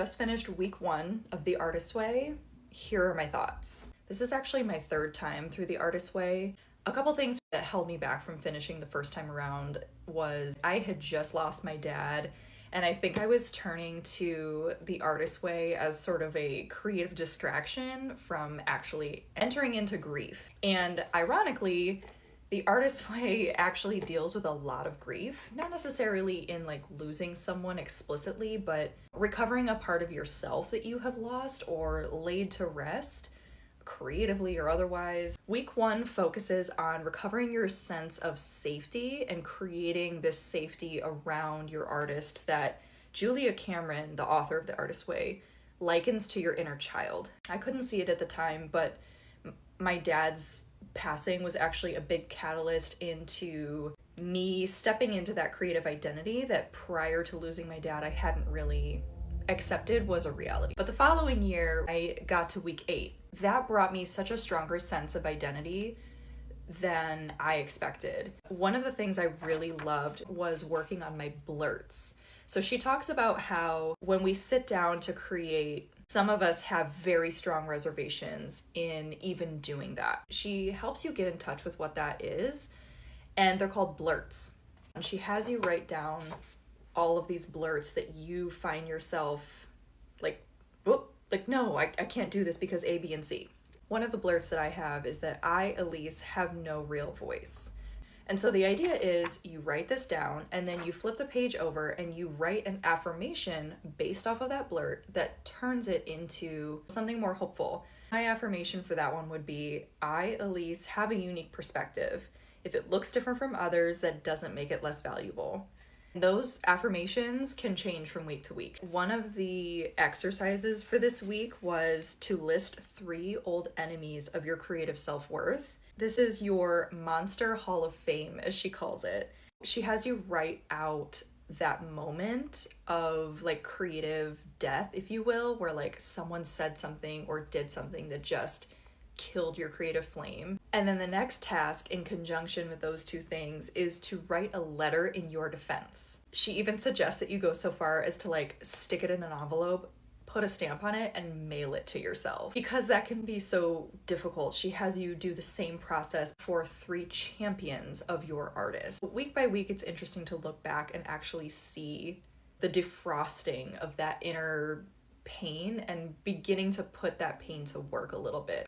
Just finished week 1 of The Artist's Way. Here are my thoughts. This is actually my third time through The Artist's Way. A couple things that held me back from finishing the first time around was I had just lost my dad, and I think I was turning to The Artist's Way as sort of a creative distraction from actually entering into grief. And ironically, The Artist's Way actually deals with a lot of grief, not necessarily in like losing someone explicitly, but recovering a part of yourself that you have lost or laid to rest, creatively or otherwise. Week 1 focuses on recovering your sense of safety and creating this safety around your artist that Julia Cameron, the author of The Artist's Way, likens to your inner child. I couldn't see it at the time, but my dad's passing was actually a big catalyst into me stepping into that creative identity that prior to losing my dad I hadn't really accepted was a reality. But the following year I got to week 8. That brought me such a stronger sense of identity than I expected. One of the things I really loved was working on my blurts. So she talks about how when we sit down to create, some of us have very strong reservations in even doing that. She helps you get in touch with what that is, and they're called blurts. And she has you write down all of these blurts that you find yourself like, whoop, like, no, I can't do this because A, B, and C. One of the blurts that I have is that I, Elise, have no real voice. And so the idea is you write this down and then you flip the page over and you write an affirmation based off of that blurt that turns it into something more hopeful. My affirmation for that one would be, I, Elise, have a unique perspective. If it looks different from others, that doesn't make it less valuable. Those affirmations can change from week to week. One of the exercises for this week was to list 3 old enemies of your creative self-worth. This is your Monster Hall of Fame, as she calls it. She has you write out that moment of like creative death, if you will, where like someone said something or did something that just killed your creative flame. And then the next task in conjunction with those 2 things is to write a letter in your defense. She even suggests that you go so far as to like stick it in an envelope, put a stamp on it, and mail it to yourself. Because that can be so difficult, she has you do the same process for 3 champions of your artist. Week by week, it's interesting to look back and actually see the defrosting of that inner pain and beginning to put that pain to work a little bit.